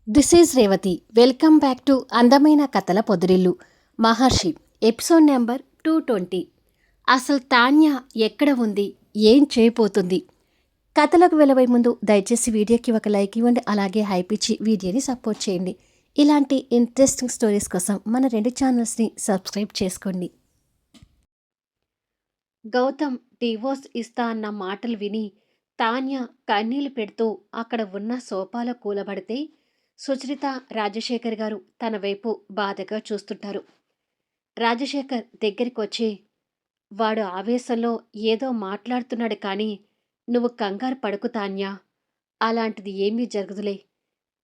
This is Revathi. Welcome back to అందమైన కథల పొదిరిల్లు. మహర్షి episode number 220. అసలు తాన్య ఎక్కడ ఉంది, ఏం చేయబోతుంది? కథలకు వెళ్ళబోయే ముందు దయచేసి వీడియోకి ఒక లైక్ ఇవ్వండి, అలాగే హైప్ ఇచ్చి వీడియోని సపోర్ట్ చేయండి. ఇలాంటి ఇంట్రెస్టింగ్ స్టోరీస్ కోసం మన 2 ఛానల్స్ని సబ్స్క్రైబ్ చేసుకోండి. గౌతమ్ డివోర్స్ ఇస్తా అన్న మాటలు విని తాన్య కన్నీళ్లు పెడుతూ అక్కడ ఉన్న సోఫాలో కూలబడితే సుచరిత, రాజశేఖర్ గారు తన వైపు బాధగా చూస్తుంటారు. రాజశేఖర్ దగ్గరికి వచ్చి, వాడు ఆవేశంలో ఏదో మాట్లాడుతున్నాడు కానీ నువ్వు కంగారు పడకు తాన్యా, అలాంటిది ఏమీ జరగదులే.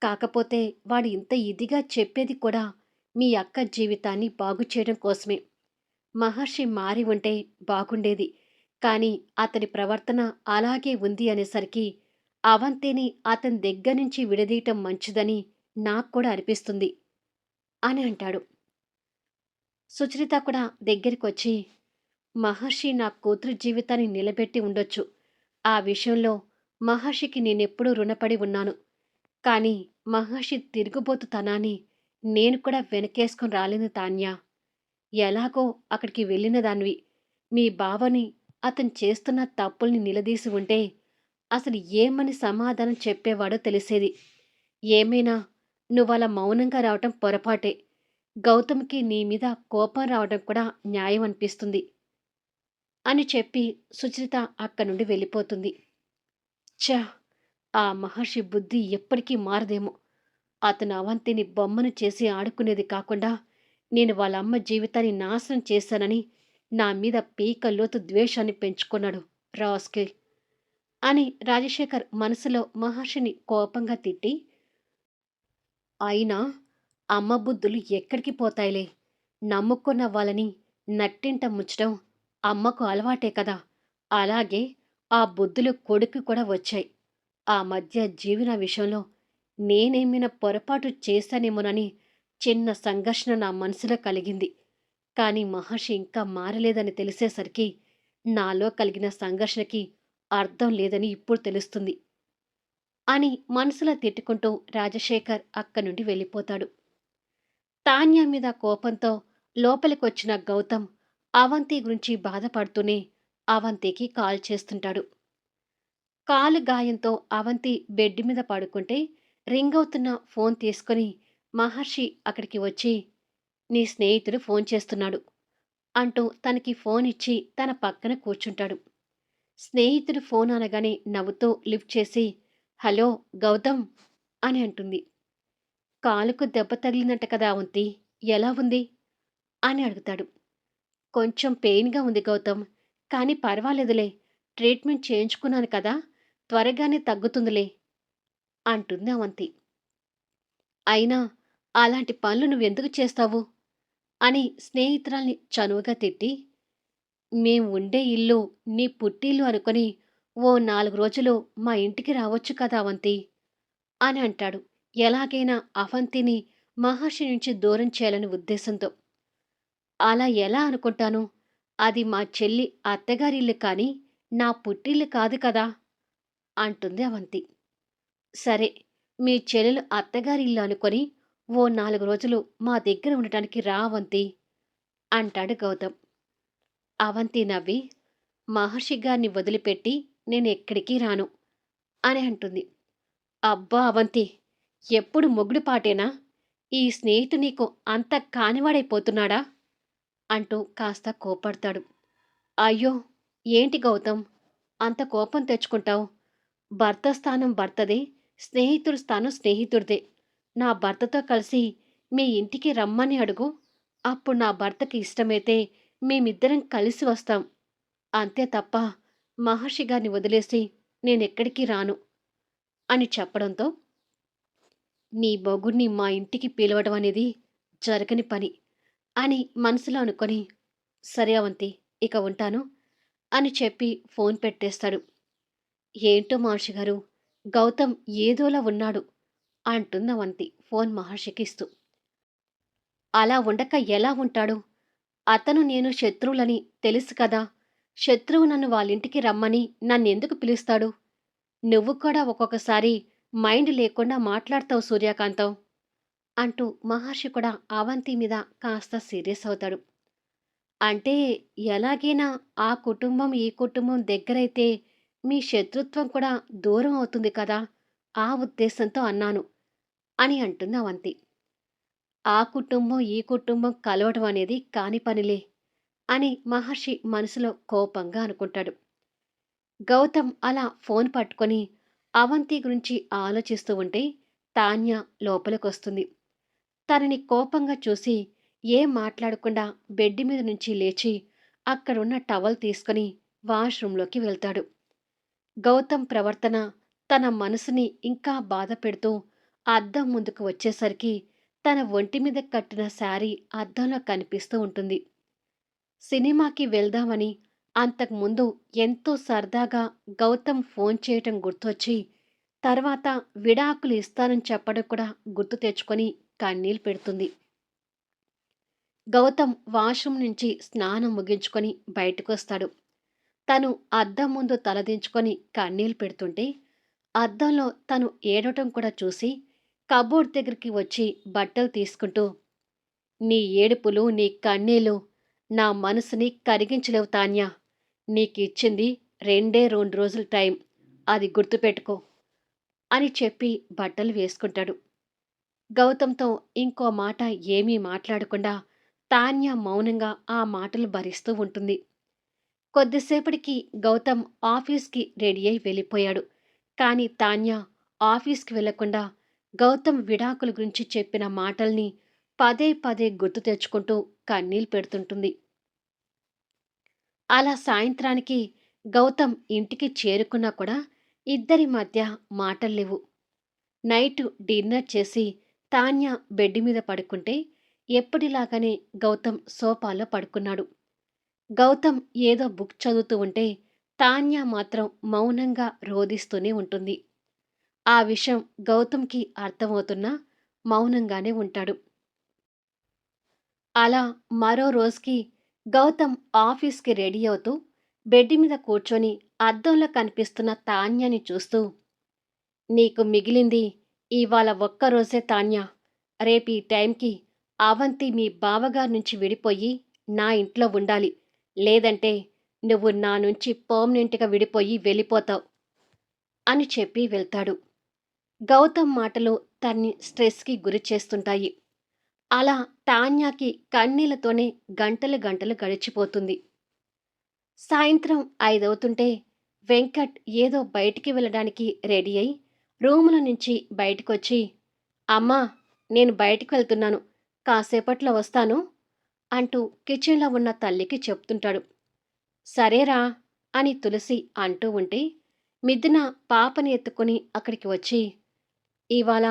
కాకపోతే వాడు ఇంత ఇదిగా చెప్పేది కూడా మీ అక్క జీవితాన్ని బాగు చేయడం కోసమే. మహర్షి మారి ఉంటే బాగుండేది, కానీ అతని ప్రవర్తన అలాగే ఉంది అనేసరికి అవంతిని అతని దగ్గర నుంచి విడదీయటం మంచిదని నాకు కూడా అనిపిస్తుంది అని అంటాడు. సుచరిత కూడా దగ్గరికొచ్చి, మహర్షి నా కూతురు జీవితాన్ని నిలబెట్టి ఉండొచ్చు. ఆ విషయంలో మహర్షికి నేనెప్పుడూ రుణపడి ఉన్నాను. కానీ మహర్షి తిరుగుబోతుతనాన్ని నేను కూడా వెనకేసుకొని రాలేను తాన్యా. ఎలాగో అక్కడికి వెళ్ళిన దానివి. మీ బావని అతను చేస్తున్న తప్పుల్ని నిలదీసి ఉంటే అసలు ఏమని సమాధానం చెప్పేవాడో తెలిసేది. ఏమైనా నువ్వలా మౌనంగా రావటం పొరపాటే. గౌతమ్కి నీ మీద కోపం రావడం కూడా న్యాయం అనిపిస్తుంది అని చెప్పి సుచరిత అక్కడి నుండి వెళ్ళిపోతుంది. ఛ! ఆ మహర్షి బుద్ధి ఎప్పటికీ మారదేమో. అతను అవంతిని బొమ్మను చేసి ఆడుకునేది కాకుండా నేను వాళ్ళమ్మ జీవితాన్ని నాశనం చేశానని నా మీద పీకల్లోతు ద్వేషాన్ని పెంచుకున్నాడు రాస్కెల్ అని రాజశేఖర్ మనసులో మహర్షిని కోపంగా తిట్టి, అయినా అమ్మ బుద్ధులు ఎక్కడికి పోతాయిలే. నమ్ముకున్న వాళ్ళని నట్టింట ముంచడం అమ్మకు అలవాటే కదా. అలాగే ఆ బుద్ధులు కొడుకు కూడా వచ్చాయి. ఆ మధ్య జీవన విషయంలో నేనేమైనా పొరపాటు చేశానేమోనని చిన్న సంఘర్షణ నా మనసులో కలిగింది. కానీ మహర్షి ఇంకా మారలేదని తెలిసేసరికి నాలో కలిగిన సంఘర్షణకి అర్థం లేదని ఇప్పుడు తెలుస్తుంది అని మనసులో తిట్టుకుంటూ రాజశేఖర్ అక్కడి నుండి వెళ్ళిపోతాడు. తాన్య మీద కోపంతో లోపలికొచ్చిన గౌతమ్ అవంతి గురించి బాధపడుతూనే అవంతికి కాల్ చేస్తుంటాడు. కాలు గాయంతో అవంతి బెడ్ మీద పడుకుంటే రింగ్ అవుతున్న ఫోన్ తీసుకొని మహర్షి అక్కడికి వచ్చి, నీ స్నేహితుడు ఫోన్ చేస్తున్నాడు అంటూ తనకి ఫోన్ ఇచ్చి తన పక్కన కూర్చుంటాడు. స్నేహితుడు ఫోన్ అనగానే నవ్వుతూ లిఫ్ట్ చేసి, హలో గౌతమ్ అని అంటుంది. కాలుకు దెబ్బ తగిలిందంట కదా అవంతి, ఎలా ఉంది అని అడుగుతాడు. కొంచెం పెయిన్గా ఉంది గౌతమ్, కానీ పర్వాలేదులే, ట్రీట్మెంట్ చేయించుకున్నాను కదా, త్వరగానే తగ్గుతుందిలే అంటుంది అవంతి. అయినా అలాంటి పనులు నువ్వెందుకు చేస్తావు అని స్నేహితురాల్ని చనువుగా తిట్టి, మేం ఉండే ఇల్లు నీ పుట్టిల్లు అనుకొని ఓ 4 రోజులు మా ఇంటికి రావచ్చు కదా అవంతి అని అంటాడు. ఎలాగైనా అవంతిని మహర్షి నుంచి దూరం చేయాలని ఉద్దేశంతో. అలా ఎలా అనుకుంటాను? అది మా చెల్లి అత్తగారిల్లు కానీ నా పుట్టిల్లు కాదు కదా అంటుంది అవంతి. సరే, మీ చెల్లెలు అత్తగారిల్లు అనుకొని ఓ 4 రోజులు మా దగ్గర ఉండటానికి రా అవంతి అంటాడు గౌతమ్. అవంతి నవ్వి, మహర్షి గారిని వదిలిపెట్టి నేనెక్కడికి రాను అని అంటుంది. అబ్బా అవంతి, ఎప్పుడు మొగుడు పాటేనా? ఈ స్నేహితు నీకు అంత కానివాడైపోతున్నాడా అంటూ కాస్త కోపడతాడు. అయ్యో, ఏంటి గౌతమ్ అంత కోపం తెచ్చుకుంటావు? భర్త స్థానం భర్తదే, స్నేహితుడి స్థానం స్నేహితుడిదే. నా భర్తతో కలిసి మీ ఇంటికి రమ్మని అడుగు. అప్పుడు నా భర్తకి ఇష్టమైతే మేమిద్దరం కలిసి వస్తాం. అంతే తప్ప మహర్షి గారిని వదిలేసి నేనెక్కడికి రాను అని చెప్పడంతో, నీ మొగుడిని మా ఇంటికి పిలవడం అనేది జరగని పని అని మనసులో అనుకొని, సరే అవంతి, ఇక ఉంటాను అని చెప్పి ఫోన్ పెట్టేస్తాడు. ఏంటో మహర్షి గారు, గౌతమ్ ఏదోలా ఉన్నాడు అంటుంది అవంతి ఫోన్ మహర్షికి ఇస్తూ. అలా ఉండక ఎలా ఉంటాడు? అతను నేను శత్రువులని తెలుసు కదా. శత్రువు నన్ను వాళ్ళింటికి రమ్మని నన్నెందుకు పిలుస్తాడు? నువ్వు కూడా ఒక్కొక్కసారి మైండ్ లేకుండా మాట్లాడతావు సూర్యకాంతం అంటూ మహర్షి కూడా అవంతి మీద కాస్త సీరియస్ అవుతాడు. అంటే ఎలాగైనా ఆ కుటుంబం, ఈ కుటుంబం దగ్గరైతే మీ శత్రుత్వం కూడా దూరం అవుతుంది కదా! ఆ ఉద్దేశంతో అన్నాను అని అంటుంది అవంతి. ఆ కుటుంబం, ఈ కుటుంబం కలవడం అనేది కాని పనిలే అని మహర్షి మనసులో కోపంగా అనుకుంటాడు. గౌతమ్ అలా ఫోన్ పట్టుకొని అవంతి గురించి ఆలోచిస్తూ ఉంటే తాన్య లోపలికొస్తుంది. తనని కోపంగా చూసి ఏం మాట్లాడకుండా బెడ్ మీద నుంచి లేచి అక్కడున్న టవల్ తీసుకొని వాష్రూంలోకి వెళ్తాడు. గౌతమ్ ప్రవర్తన తన మనసుని ఇంకా బాధ పెడుతూ అద్దం ముందుకు వచ్చేసరికి తన ఒంటి మీద కట్టిన శారీ అద్దంలో కనిపిస్తూ ఉంటుంది. సినిమాకి వెళ్దామని అంతకుముందు ఎంతో సరదాగా గౌతమ్ ఫోన్ చేయటం గుర్తొచ్చి తర్వాత విడాకులు ఇస్తానని చెప్పడం కూడా గుర్తు తెచ్చుకొని కన్నీళ్లు పెడుతుంది. గౌతమ్ వాష్రూమ్ నుంచి స్నానం ముగించుకొని బయటకొస్తాడు. తను అద్దం ముందు తలదించుకొని కన్నీళ్లు పెడుతుంటే అద్దంలో తను ఏడవటం కూడా చూసి కబోర్డ్ దగ్గరికి వచ్చి బట్టలు తీసుకుంటూ, నీ ఏడుపులు, నీ కన్నీళ్లు నా మనసుని కరిగించలేవు తాన్యా. నీకిచ్చింది 2 రోజులు టైం. అది గుర్తుపెట్టుకో అని చెప్పి బట్టలు వేసుకుంటాడు. గౌతమ్‌తో ఇంకో మాట ఏమీ మాట్లాడకుండా తాన్య మౌనంగా ఆ మాటలు భరిస్తూ ఉంటుంది. కొద్దిసేపటికి గౌతమ్ ఆఫీస్‌కి రెడీ అయి వెళ్ళిపోయాడు. కానీ తాన్య ఆఫీస్‌కి వెళ్ళకుండా గౌతమ్ విడాకుల గురించి చెప్పిన మాటల్ని పదే పదే గుర్తు తెచ్చుకుంటూ కన్నీళ్లు పెడుతుంటుంది. అలా సాయంత్రానికి గౌతమ్ ఇంటికి చేరుకున్నా కూడా ఇద్దరి మధ్య మాటల్లేవు. నైటు డిన్నర్ చేసి తాన్య బెడ్ మీద పడుకుంటే ఎప్పటిలాగానే గౌతమ్ సోఫాలో పడుకున్నాడు. గౌతమ్ ఏదో బుక్ చదువుతూ ఉంటే తాన్య మాత్రం మౌనంగా రోదిస్తూనే ఉంటుంది. ఆ విషయం గౌతమ్‌కి అర్థమవుతున్నా మౌనంగానే ఉంటాడు. అలా మరో రోజుకి గౌతమ్ ఆఫీస్‌కి రెడీ అవుతూ బెడ్ మీద కూర్చొని అద్దంలో కనిపిస్తున్న తాన్యని చూస్తూ, నీకు మిగిలింది ఇవాళ ఒక్కరోజే తాన్యా. రేపీ టైంకి అవంతి మీ బావగారి నుంచి విడిపోయి నా ఇంట్లో ఉండాలి. లేదంటే నువ్వు నా నుంచి పర్మనెంట్‌గా విడిపోయి వెళ్ళిపోతావు అని చెప్పి వెళ్తాడు. గౌతమ్ మాటలు తన్ని స్ట్రెస్‌కి గురి చేస్తుంటాయి. అలా తాన్యాకి కన్నీళ్లతోనే గంటలు గంటలు గడిచిపోతుంది. సాయంత్రం 5 అవుతుంటే వెంకట్ ఏదో బయటికి వెళ్ళడానికి రెడీ అయి రూములో నుంచి బయటకొచ్చి, అమ్మా, నేను బయటికి వెళ్తున్నాను. కాసేపట్లో వస్తాను అంటూ కిచెన్లో ఉన్న తల్లికి చెప్తుంటాడు. సరేరా అని తులసి అంటూ ఉంటే మిథున పాపని ఎత్తుకొని అక్కడికి వచ్చి, ఇవాళ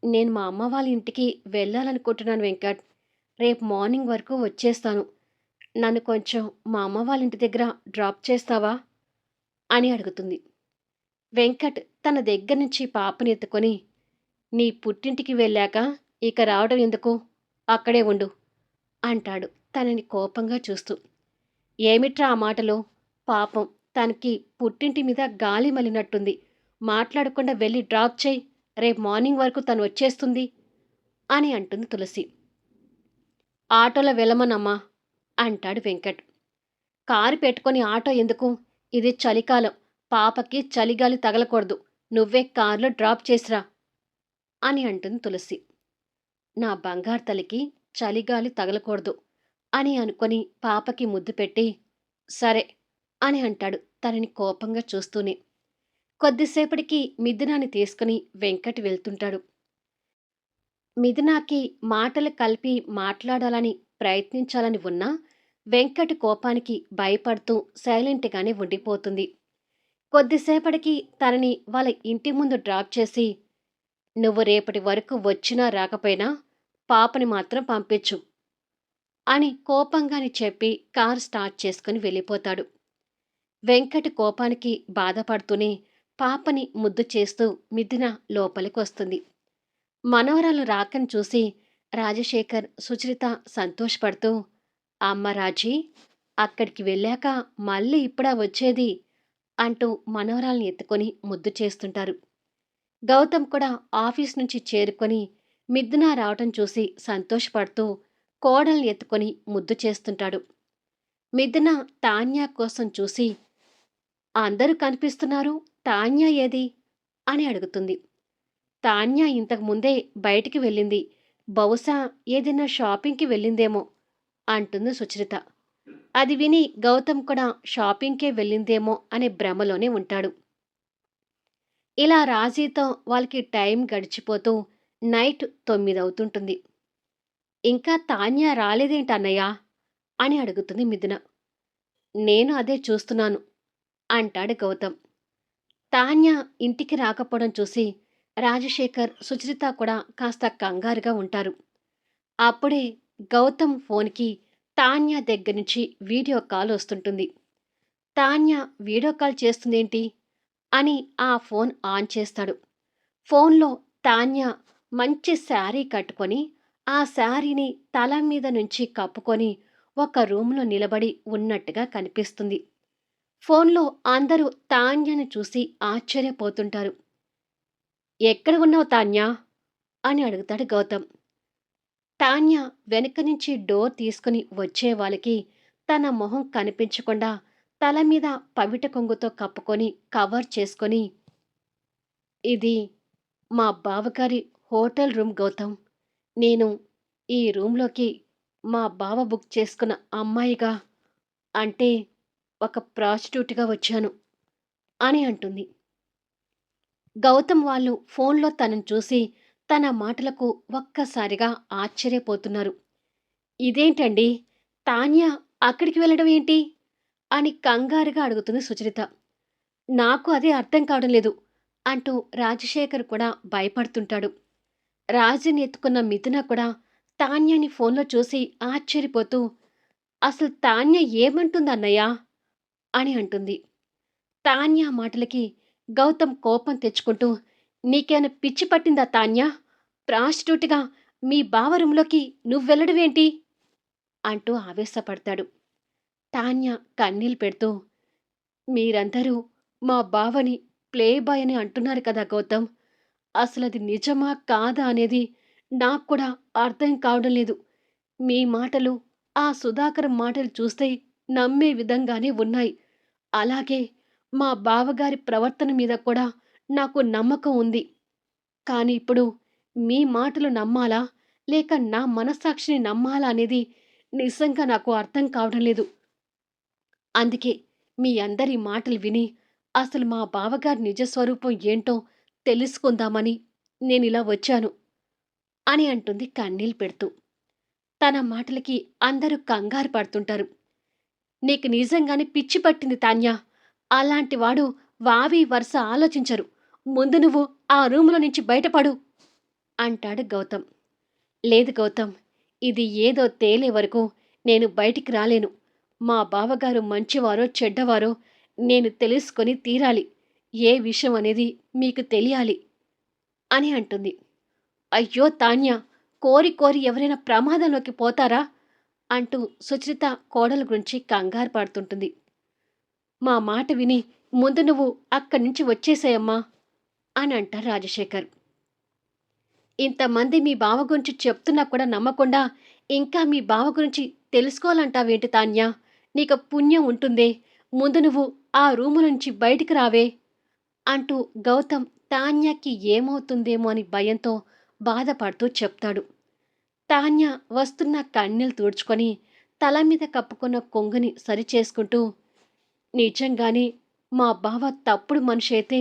నేను మా అమ్మ వాళ్ళ ఇంటికి వెళ్ళాలనుకుంటున్నాను వెంకట్. రేపు మార్నింగ్ వరకు వచ్చేస్తాను. నన్ను కొంచెం మా అమ్మ వాళ్ళ ఇంటి దగ్గర డ్రాప్ చేస్తావా అని అడుగుతుంది. వెంకట్ తన దగ్గర నుంచి పాపని ఎత్తుకొని, నీ పుట్టింటికి వెళ్ళాక ఇక రావడం ఎందుకు? అక్కడే ఉండు అంటాడు తనని కోపంగా చూస్తూ. ఏమిట్రా ఆ మాటలు? పాపం తనకి పుట్టింటి మీద గాలి మలినట్టుంది. మాట్లాడకుండా వెళ్ళి డ్రాప్ చేయి. రేపు మార్నింగ్ వరకు తను వచ్చేస్తుంది అని అంటుంది తులసి. ఆటోలో వెళ్ళమనమ్మా అంటాడు వెంకట్. కారు పెట్టుకొని ఆటో ఎందుకు? ఇది చలికాలం. పాపకి చలిగాలి తగలకూడదు. నువ్వే కారులో డ్రాప్ చేసిరా అని అంటుంది తులసి. నా బంగారు తల్లికి చలిగాలి తగలకూడదు అని అనుకొని పాపకి ముద్దు పెట్టి, సరే అని అంటాడు తనని కోపంగా చూస్తూనే. కొద్దిసేపటికి మిథునాని తీసుకుని వెంకట్ వెళ్తుంటాడు. మిథునాకి మాటలు కలిపి మాట్లాడాలని ప్రయత్నించాలని ఉన్నా వెంకట్ కోపానికి భయపడుతూ సైలెంట్గానే ఉండిపోతుంది. కొద్దిసేపటికి తనని వాళ్ళ ఇంటి ముందు డ్రాప్ చేసి, నువ్వు రేపటి వరకు వచ్చినా రాకపోయినా పాపని మాత్రం పంపించు అని కోపంగాని చెప్పి కారు స్టార్ట్ చేసుకుని వెళ్ళిపోతాడు. వెంకట్ కోపానికి బాధపడుతూనే పాపని ముద్దు చేస్తూ మిథున లోపలికి వస్తుంది. మనవరాలు రాకని చూసి రాజశేఖర్, సుచరిత సంతోషపడుతూ, అమ్మ రాజీ, అక్కడికి వెళ్ళాక మళ్ళీ ఇప్పుడా వచ్చేది అంటూ మనవరాల్ని ఎత్తుకొని ముద్దు చేస్తుంటారు. గౌతమ్ కూడా ఆఫీస్ నుంచి చేరుకొని మిథున రావటం చూసి సంతోషపడుతూ కోడల్ని ఎత్తుకొని ముద్దు చేస్తుంటాడు. మిథున తాన్యా కోసం చూసి అందరూ కనిపిస్తున్నారు, తాన్యా ఏది అని అడుగుతుంది. తాన్యా ఇంతకు ముందే బయటికి వెళ్ళింది, బహుశా ఏదైనా షాపింగ్కి వెళ్ళిందేమో అంటుంది సుచరిత. అది విని గౌతమ్ కూడా షాపింగ్కే వెళ్ళిందేమో అనే భ్రమలోనే ఉంటాడు. ఇలా రాజీతో వాళ్ళకి టైం గడిచిపోతూ నైట్ 9 అవుతుంటుంది. ఇంకా తాన్యా రాలేదేంటన్నయ్య అని అడుగుతుంది మిథున. నేను అదే చూస్తున్నాను అంటాడు గౌతమ్. తాన్య ఇంటికి రాకపోవడం చూసి రాజశేఖర్, సుచరిత కూడా కాస్త కంగారుగా ఉంటారు. అప్పుడే గౌతమ్ ఫోన్కి తాన్య దగ్గర నుంచి వీడియో కాల్ వస్తుంటుంది. తాన్య వీడియో కాల్ చేస్తుందేంటి అని ఆ ఫోన్ ఆన్ చేస్తాడు. ఫోన్లో తాన్య మంచి శారీ కట్టుకొని ఆ శారీని తల మీద నుంచి కప్పుకొని ఒక రూమ్లో నిలబడి ఉన్నట్టుగా కనిపిస్తుంది. ఫోన్లో అందరూ తాన్యను చూసి ఆశ్చర్యపోతుంటారు. ఎక్కడ ఉన్నావు తాన్యా అని అడుగుతాడు గౌతమ్. తాన్య వెనక నుంచి డోర్ తీసుకుని వచ్చే వాళ్ళకి తన మొహం కనిపించకుండా తల మీద పవిట కొంగుతో కప్పుకొని కవర్ చేసుకొని, ఇది మా బావగారి హోటల్ రూమ్ గౌతమ్. నేను ఈ రూమ్లోకి మా బావ బుక్ చేసుకున్న అమ్మాయిగా, అంటే ఒక ప్రాస్టిట్యూట్‌గా వచ్చాను అని అంటుంది. గౌతమ్ వాళ్ళు ఫోన్లో తనను చూసి తన మాటలకు ఒక్కసారిగా ఆశ్చర్యపోతున్నారు. ఇదేంటండి, తాన్య అక్కడికి వెళ్ళడం ఏంటి అని కంగారుగా అడుగుతుంది సుచరిత. నాకు అదే అర్థం కావడం లేదు అంటూ రాజశేఖర్ కూడా భయపడుతుంటాడు. రాజుని ఎత్తుకున్న మిథున కూడా తాన్యని ఫోన్లో చూసి ఆశ్చర్యపోతూ, అసలు తాన్య ఏమంటుందన్నయ్యా అని అంటుంది. తాన్య మాటలకి గౌతమ్ కోపం తెచ్చుకుంటూ, నీకేమైనా పిచ్చి పట్టిందా తాన్య? ప్రాస్టిట్యూట్‌గా మీ బావ రూమ్‌లోకి నువ్వెళ్ళడమేంటి అంటూ ఆవేశపడతాడు. తాన్య కన్నీళ్లు పెడుతూ, మీరందరూ మా బావని ప్లే బాయ్ అని అంటున్నారు కదా గౌతమ్. అసలది నిజమా కాదా అనేది నాకు కూడా అర్థం కావడం లేదు. మీ మాటలు, ఆ సుధాకర్ మాటలు చూస్తే నమ్మే విధంగానే ఉన్నాయి. అలాగే మా బావగారి ప్రవర్తన మీద కూడా నాకు నమ్మకం ఉంది. కానీ ఇప్పుడు మీ మాటలు నమ్మాలా? లేక నా మనస్సాక్షిని నమ్మాలా అనేది నిజంగా నాకు అర్థం కావడం లేదు. అందుకే మీ అందరి మాటలు విని అసలు మా బావగారి నిజస్వరూపం ఏంటో తెలుసుకుందామని నేనిలా వచ్చాను అని అంటుంది కన్నీళ్ళు పెడుతూ. తన మాటలకి అందరూ కంగారు పడుతుంటారు. నీకు నిజంగానే పిచ్చి పట్టింది తాన్యా. అలాంటి వాడు వావి వరుస ఆలోచించరు. ముందు నువ్వు ఆ రూములో నుంచి బయటపడు అంటాడు గౌతమ్. లేదు గౌతమ్, ఇది ఏదో తేలే వరకు నేను బయటికి రాలేను. మా బావగారు మంచివారో చెడ్డవారో నేను తెలుసుకొని తీరాలి. ఏ విషయం అనేది మీకు తెలియాలి అని అంటుంది. అయ్యో తాన్య, కోరి కోరి ఎవరైనా ప్రమాదంలోకి పోతారా అంటూ సుచరిత కోడల గురించి కంగారు పడుతుంటుంది. మా మాట విని ముందు నువ్వు అక్కడి నుంచి వచ్చేసేయమ్మా అని అంటారు రాజశేఖర్. ఇంతమంది మీ బావ గురించి చెప్తున్నా కూడా నమ్మకుండా ఇంకా మీ బావ గురించి తెలుసుకోవాలంటావేంటి తాన్యా? నీకు పుణ్యం ఉంటుందే, ముందు నువ్వు ఆ రూము నుంచి బయటికి రావే అంటూ గౌతమ్ తాన్యాకి ఏమవుతుందేమో అని భయంతో బాధపడుతూ చెప్తాడు. తాన్య వస్తున్న కన్నీళ్లు తుడుచుకొని తల మీద కప్పుకున్న కొంగుని సరిచేసుకుంటూ, నిజంగానే మా బావ తప్పుడు మనిషి అయితే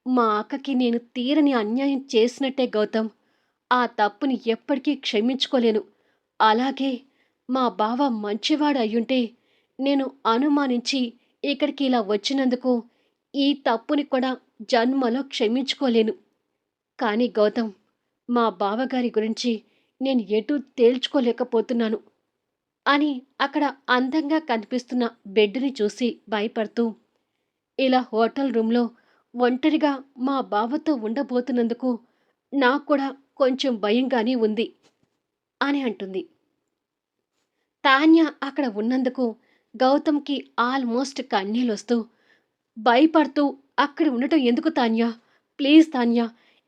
మా అక్కకి నేను తీరని అన్యాయం చేసినట్టే గౌతమ్. ఆ తప్పుని ఎప్పటికీ క్షమించుకోలేను. అలాగే మా బావ మంచివాడు అయ్యుంటే నేను అనుమానించి ఇక్కడికి ఇలా వచ్చినందుకు ఈ తప్పుని కూడా జన్మలో క్షమించుకోలేను. కానీ గౌతమ్, మా బావగారి గురించి నేను ఎటూ తేల్చుకోలేకపోతున్నాను అని అక్కడ అందంగా కనిపిస్తున్న బెడ్‌ని చూసి భయపడుతూ, ఇలా హోటల్ రూమ్‌లో ఒంటరిగా మా బావతో ఉండబోతున్నందుకు నాకు కూడా కొంచెం భయంగానే ఉంది అని అంటుంది. తాన్య అక్కడ ఉన్నందుకు గౌతమ్‌కి ఆల్మోస్ట్ కన్నీళ్ళొస్తూ, భయపడుతూ అక్కడ ఉండటం ఎందుకు తాన్య? ప్లీజ్ తాన్య,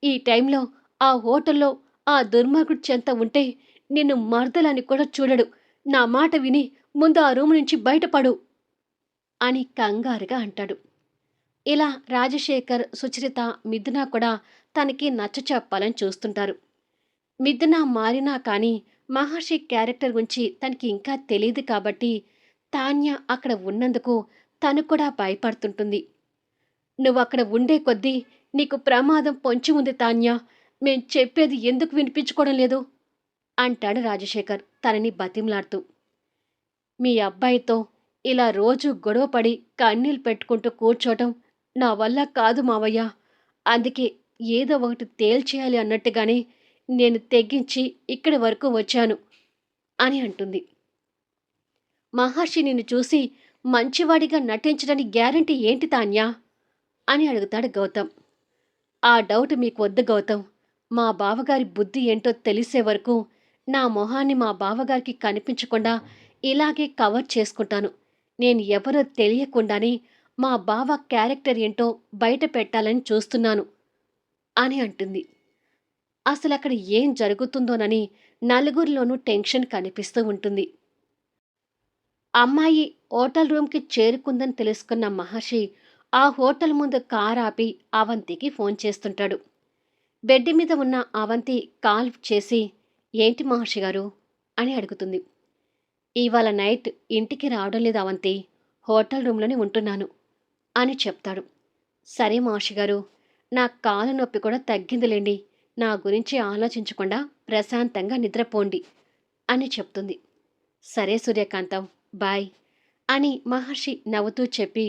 ఈ టైంలో ఆ హోటల్లో ఆ దుర్మార్గుడి చెంత ఉంటే నిన్ను మరదలని కూడా చూడడు. నా మాట విని ముందు ఆ రూమ్ నుంచి బయటపడు అని కంగారుగా అంటాడు. ఇలా రాజశేఖర్, సుచరిత, మిథున కూడా తనకి నచ్చచెప్పాలని చూస్తుంటారు. మిథున మారినా కానీ మహర్షి క్యారెక్టర్ గురించి తనకి ఇంకా తెలీదు కాబట్టి తాన్య అక్కడ ఉన్నందుకు తను కూడా భయపడుతుంటుంది. నువ్వక్కడ ఉండే కొద్దీ నీకు ప్రమాదం పొంచి ఉంది తాన్య. మేం చెప్పేది ఎందుకు వినిపించుకోవడం లేదు అంటాడు రాజశేఖర్ తనని బతిమలాడుతూ. మీ అబ్బాయితో ఇలా రోజు గొడవపడి కన్నీళ్ళు పెట్టుకుంటూ కూర్చోటం నా వల్ల కాదు మావయ్య. అందుకే ఏదో ఒకటి తేల్చేయాలి అన్నట్టుగానే నేను తెగించి ఇక్కడి వరకు వచ్చాను అని అంటుంది. మహర్షి నిన్ను చూసి మంచివాడిగా నటించడానికి గ్యారంటీ ఏంటి తాన్యా అని అడుగుతాడు గౌతమ్. ఆ డౌట్ మీకు వద్దు గౌతమ్. మా బావగారి బుద్ధి ఏంటో తెలిసే వరకు నా మొహాన్ని మా బావగారికి కనిపించకుండా ఇలాగే కవర్ చేసుకుంటాను. నేను ఎవరో తెలియకుండానే మా బావ క్యారెక్టర్ ఏంటో బయట పెట్టాలని చూస్తున్నాను అని అంటుంది. అసలక్కడ ఏం జరుగుతుందోనని నలుగురిలోనూ టెన్షన్ కనిపిస్తూ ఉంటుంది. అమ్మాయి హోటల్ రూమ్‌కి చేరుకుందని తెలుసుకున్న మహర్షి ఆ హోటల్ ముందు కారాపి అవంతికి ఫోన్ చేస్తుంటాడు. బెడ్ మీద ఉన్న అవంతి కాల్ చేసి, "ఏంటి మహర్షి గారు?" అని అడుగుతుంది. "ఇవాళ నైట్ ఇంటికి రావడం లేదు అవంతి. హోటల్ రూమ్‌లోనే ఉంటున్నాను" అని చెప్తాడు. "సరే మహర్షి గారు, నా కాలు నొప్పి కూడా తగ్గిందిలెండి. నా గురించి ఆలోచించకుండా ప్రశాంతంగా నిద్రపోండి" అని చెప్తుంది. "సరే సూర్యకాంతం, బాయ్" అని మహర్షి నవ్వుతూ చెప్పి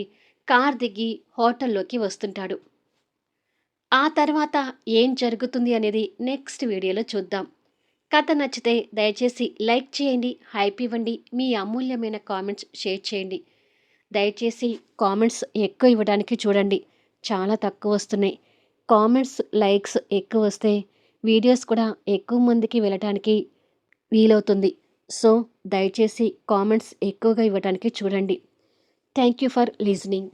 కార్ దిగి హోటల్లోకి వస్తుంటాడు. ఆ తర్వాత ఏం జరుగుతుంది అనేది నెక్స్ట్ వీడియోలో చూద్దాం. కథ నచ్చితే దయచేసి లైక్ చేయండి, హైప్ ఇవ్వండి, మీ అమూల్యమైన కామెంట్స్ షేర్ చేయండి. దయచేసి కామెంట్స్ ఎక్కువ ఇవ్వడానికి చూడండి. చాలా తక్కువ వస్తున్నాయి. కామెంట్స్, లైక్స్ ఎక్కువ వస్తే వీడియోస్ కూడా ఎక్కువ మందికి వెళ్ళటానికి వీలవుతుంది. సో దయచేసి కామెంట్స్ ఎక్కువగా ఇవ్వడానికి చూడండి. Thank you for listening.